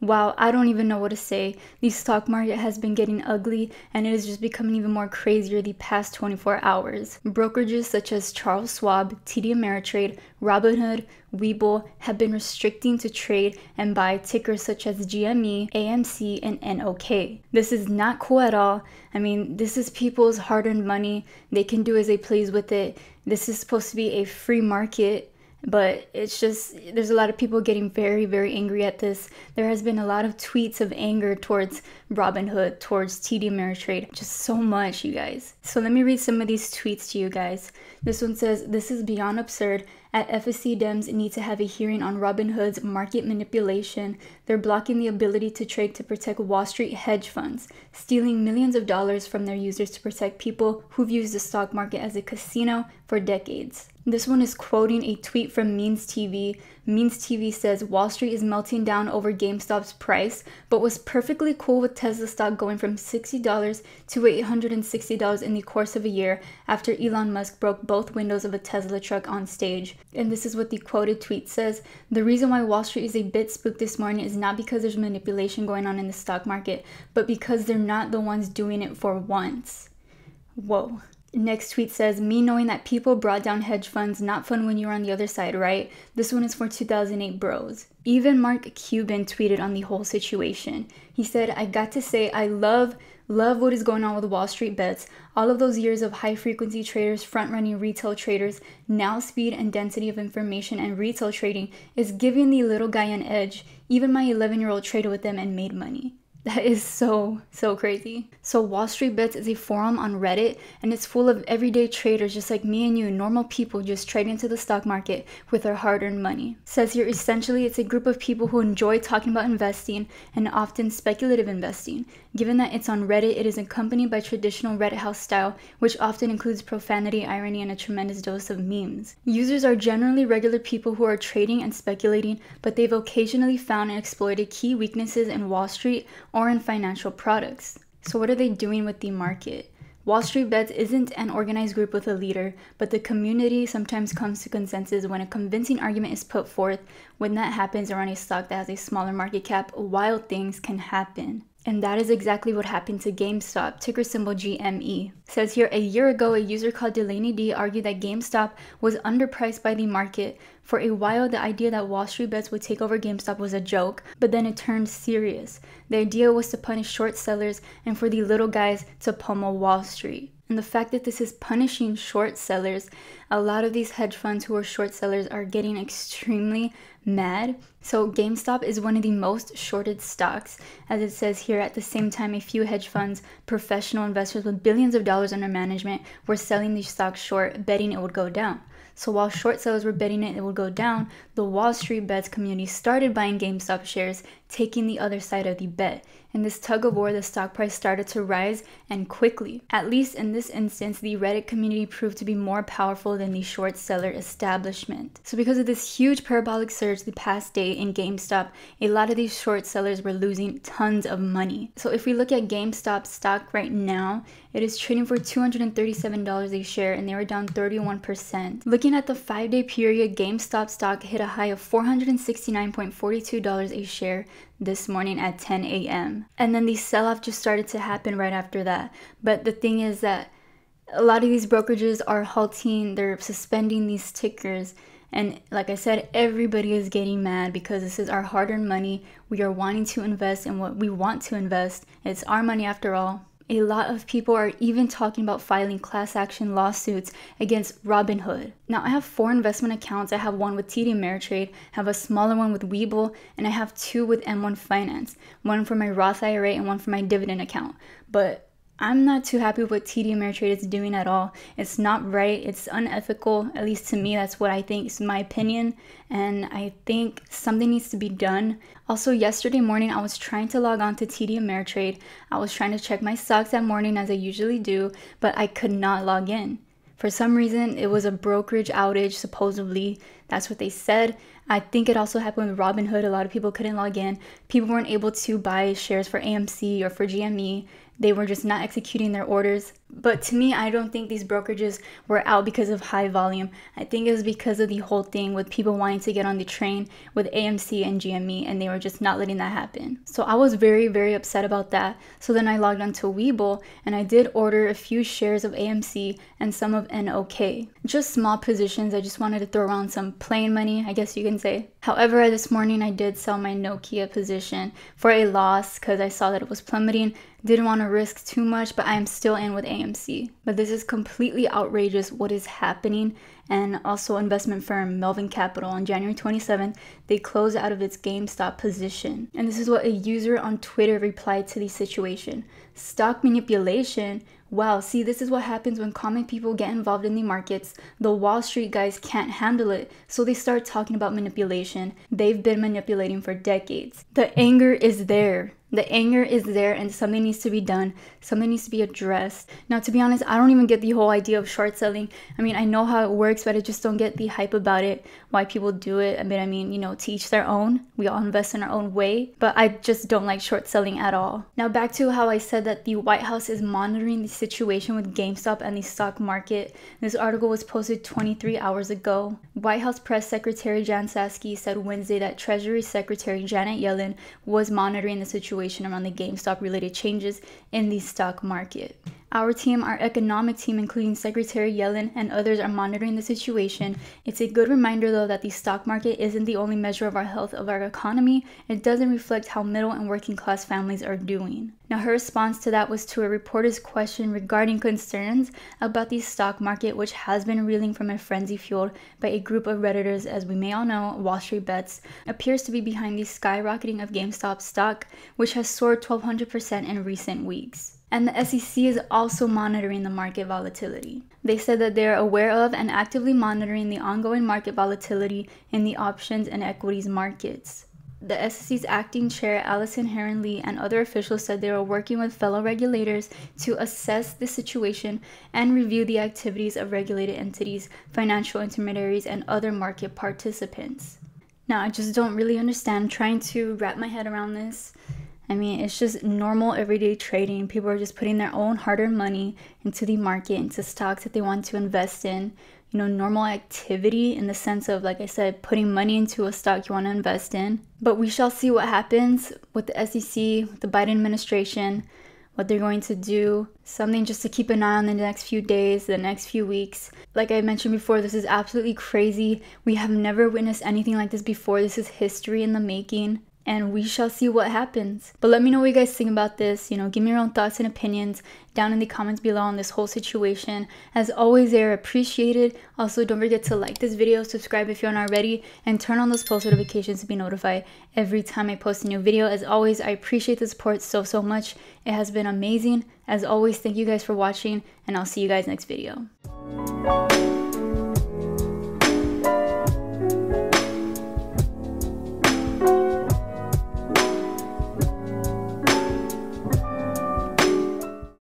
Wow, I don't even know what to say. The stock market has been getting ugly, and it is just becoming even more crazier the past 24 hours. Brokerages such as Charles Schwab, TD Ameritrade, Robinhood, Webull have been restricting to trade and buy tickers such as GME, AMC, and NOK. This is not cool at all. I mean, this is people's hard-earned money. They can do as they please with it. This is supposed to be a free market. But it's just, there's a lot of people getting very, very angry at this. There has been a lot of tweets of anger towards Robinhood, towards TD Ameritrade. Just so much, you guys. So let me read some of these tweets to you guys. This one says, "This is beyond absurd. At FSC, Dems need to have a hearing on Robinhood's market manipulation. They're blocking the ability to trade to protect Wall Street hedge funds, stealing millions of dollars from their users to protect people who've used the stock market as a casino for decades." This one is quoting a tweet from Means TV. Means TV says, "Wall Street is melting down over GameStop's price, but was perfectly cool with Tesla stock going from $60 to $860 in the course of a year after Elon Musk broke both windows of a Tesla truck on stage." And this is what the quoted tweet says: "The reason why Wall Street is a bit spooked this morning is not because there's manipulation going on in the stock market, but because they're not the ones doing it for once." Whoa. Next tweet says, "Me knowing that people brought down hedge funds, not fun when you were on the other side, right?" This one is for 2008 bros. Even Mark Cuban tweeted on the whole situation. He said, "I got to say, I love what is going on with WallStreetBets. All of those years of high-frequency traders front-running retail traders, now speed and density of information and retail trading is giving the little guy an edge. Even my 11-year-old traded with them and made money." That is so crazy. So WallStreetBets is a forum on Reddit, and it's full of everyday traders just like me and you, normal people just trading into the stock market with their hard-earned money. It says here, essentially, it's a group of people who enjoy talking about investing and often speculative investing. Given that it's on Reddit, it is accompanied by traditional Reddit house style, which often includes profanity, irony, and a tremendous dose of memes. Users are generally regular people who are trading and speculating, but they've occasionally found and exploited key weaknesses in Wall Street or in financial products. So what are they doing with the market? WallStreetBets isn't an organized group with a leader, but the community sometimes comes to consensus when a convincing argument is put forth. When that happens around a stock that has a smaller market cap, wild things can happen. And that is exactly what happened to GameStop, ticker symbol GME. It says here, a year ago, a user called Delaney D argued that GameStop was underpriced by the market. For a while, the idea that WallStreetBets would take over GameStop was a joke, but then it turned serious. The idea was to punish short sellers and for the little guys to pummel Wall Street. And the fact that this is punishing short sellers, a lot of these hedge funds who are short sellers are getting extremely mad. So GameStop is one of the most shorted stocks. As it says here, at the same time, a few hedge funds, professional investors with billions of dollars under management were selling these stocks short, betting it would go down. So while short sellers were betting it would go down, the WallStreetBets community started buying GameStop shares, taking the other side of the bet. In this tug of war, the stock price started to rise, and quickly. At least in this instance, the Reddit community proved to be more powerful than the short seller establishment. So because of this huge parabolic surge the past day in GameStop, a lot of these short sellers were losing tons of money. So if we look at GameStop stock right now, it is trading for $237 a share, and they were down 31%. Looking at the 5-day period, GameStop stock hit a high of $469.42 a share this morning at 10 a.m. And then the sell-off just started to happen right after that. But the thing is that a lot of these brokerages are halting, they're suspending these tickers. And like I said, everybody is getting mad because this is our hard-earned money. We are wanting to invest in what we want to invest. It's our money after all. A lot of people are even talking about filing class action lawsuits against Robinhood. Now, I have 4 investment accounts. I have one with TD Ameritrade, have a smaller one with Webull, and I have 2 with M1 Finance, one for my Roth IRA and one for my dividend account. But I'm not too happy with what TD Ameritrade is doing at all. It's not right. It's unethical. At least to me, that's what I think. It's my opinion. And I think something needs to be done. Also, yesterday morning, I was trying to log on to TD Ameritrade. I was trying to check my stocks that morning as I usually do, but I could not log in. For some reason, it was a brokerage outage, supposedly. That's what they said. I think it also happened with Robinhood. A lot of people couldn't log in. People weren't able to buy shares for AMC or for GME. They were just not executing their orders. But to me, I don't think these brokerages were out because of high volume. I think it was because of the whole thing with people wanting to get on the train with AMC and GME, and they were just not letting that happen. So I was very, very upset about that. So then I logged onto Webull and I did order a few shares of AMC and some of NOK. Just small positions. I just wanted to throw around some playing money, I guess you can say. However, this morning I did sell my Nokia position for a loss because I saw that it was plummeting. Didn't want to risk too much, but I am still in with AMC. But this is completely outrageous what is happening. And also investment firm Melvin Capital on January 27th, they closed out of its GameStop position. And this is what a user on Twitter replied to the situation. Stock manipulation? Wow, see, this is what happens when common people get involved in the markets. The Wall Street guys can't handle it, so they start talking about manipulation. They've been manipulating for decades. The anger is there. The anger is there and something needs to be done. Something needs to be addressed. Now, to be honest, I don't even get the whole idea of short selling. I mean, I know how it works, but I just don't get the hype about it, why people do it. I mean, you know, to each their own. We all invest in our own way, but I just don't like short selling at all. Now, back to how I said that the White House is monitoring the situation with GameStop and the stock market. This article was posted 23 hours ago. White House Press Secretary Jan Psaki said Wednesday that Treasury Secretary Janet Yellen was monitoring the situation around the GameStop related changes in the stock market. Our team, our economic team, including Secretary Yellen and others, are monitoring the situation. It's a good reminder, though, that the stock market isn't the only measure of our health of our economy. It doesn't reflect how middle and working class families are doing. Now, her response to that was to a reporter's question regarding concerns about the stock market, which has been reeling from a frenzy fueled by a group of Redditors. As we may all know, WallStreetBets appears to be behind the skyrocketing of GameStop stock, which has soared 1,200% in recent weeks. And the SEC is also monitoring the market volatility. They said that they are aware of and actively monitoring the ongoing market volatility in the options and equities markets. The SEC's acting chair, Allison Heron-Lee, and other officials said they were working with fellow regulators to assess the situation and review the activities of regulated entities, financial intermediaries, and other market participants. Now, I just don't really understand trying to wrap my head around this. I mean, it's just normal everyday trading. People are just putting their own hard-earned money into the market, into stocks that they want to invest in. You know, normal activity in the sense of, like I said, putting money into a stock you want to invest in. But we shall see what happens with the SEC, with the Biden administration, what they're going to do. Something just to keep an eye on the next few days, the next few weeks. Like I mentioned before, this is absolutely crazy. We have never witnessed anything like this before. This is history in the making. And we shall see what happens. But let me know what you guys think about this. You know, give me your own thoughts and opinions down in the comments below on this whole situation. As always, they are appreciated. Also, don't forget to like this video, subscribe if you aren't already, and turn on those post notifications to be notified every time I post a new video. As always, I appreciate the support so much. It has been amazing. As always, thank you guys for watching, and I'll see you guys next video.